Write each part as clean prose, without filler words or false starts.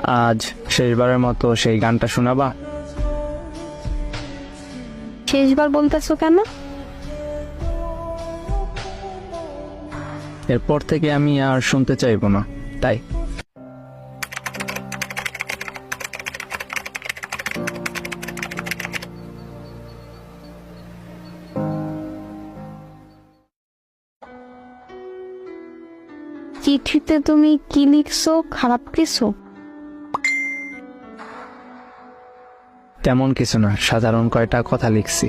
আজ শেষবারের মতো সেই গানটা শোনাবা? শেষবার বলতেছো কেন? এরপর থেকে আমি আর শুনতে চাইবো না, তাই। চিঠিতে তুমি কি লিখছো? খারাপ কিছু? তেমন কিছু না, সাধারণ কয়টা কথা লিখছি।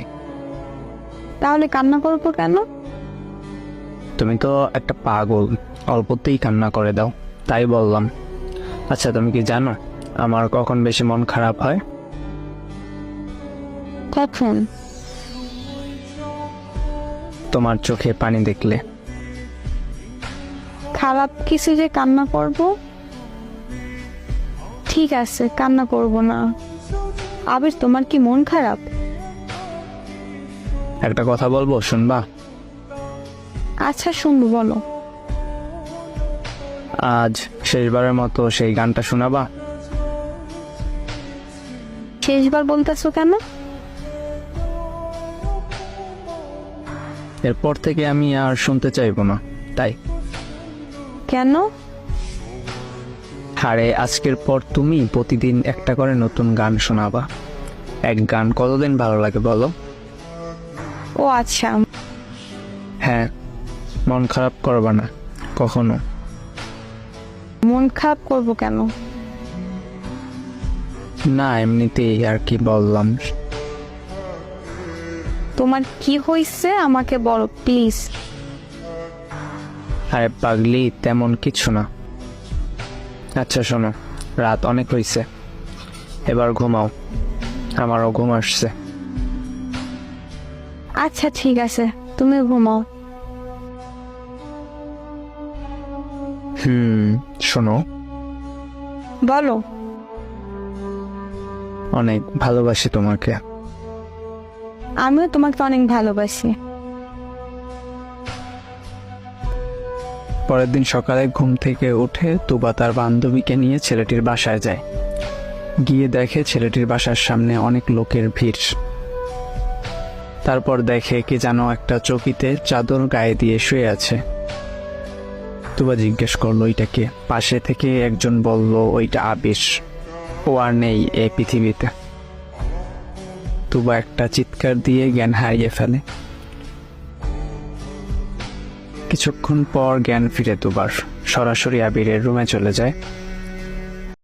তাহলে কান্না করবো কেন? তুমি তো একটা পাগল, অল্পতেই কান্না করে দাও, তাই বললাম। আচ্ছা, তুমি কি জানো আমার কখন বেশি মন খারাপ হয়? কখন? তোমার চোখে পানি দেখলে। খারাপ কিছু যে কান্না করব? ঠিক আছে, কান্না করব না। আবির, তোমার কি মন খারাপ? একটা কথা বলবো, শুনবা? আচ্ছা, শুনবো, বলো। আজ শেষবারের মতো সেই গানটা শোনাবা? শেষবার বলতেছো কেন? এরপর থেকে আমি আর শুনতে চাইবো না, তাই। কেন? আরে, আজকের পর তুমি প্রতিদিন একটা করে নতুন গান শোনাবা। এক গান কতদিন ভালো লাগে বলো? ও আচ্ছা। হ্যাঁ, মন খারাপ করবা না কখনো। মন খারাপ করব কেন? না, এমনিতেই আর কি বললাম। তোমার কি হয়েছে আমাকে বলো প্লিজ। আরে পাগলি, তেমন কিছু না। আচ্ছা শোনো, রাত অনেক হয়েছে, এবার ঘুমাও, আমারও ঘুম আসছে। আচ্ছা ঠিক আছে, তুমি ঘুমাও। শোনো, বলো। অনেক ভালোবাসি তোমাকে। আমিও তোমাকে অনেক ভালোবাসি। পরের দিন সকালে ঘুম থেকে উঠে তুবা তার বান্ধবীকে নিয়ে ছেলেটির বাসায় যায়। গিয়ে দেখে ছেলেটির বাসার সামনে অনেক লোকের ভিড়। তারপর দেখে কি যেন একটা চৌকিতে চাদর গায়ে দিয়ে শুয়ে আছে। তুবা জিজ্ঞেস করলো ওইটা কে। পাশে থেকে একজন বলল ওইটা আবির, ও আর নেই এই পৃথিবীতে। তুবা একটা চিৎকার দিয়ে জ্ঞান হারিয়ে ফেলে। কিছুক্ষণ পর জ্ঞান ফিরে তুবার, সরাসরি আবিরের রুমে চলে যায়।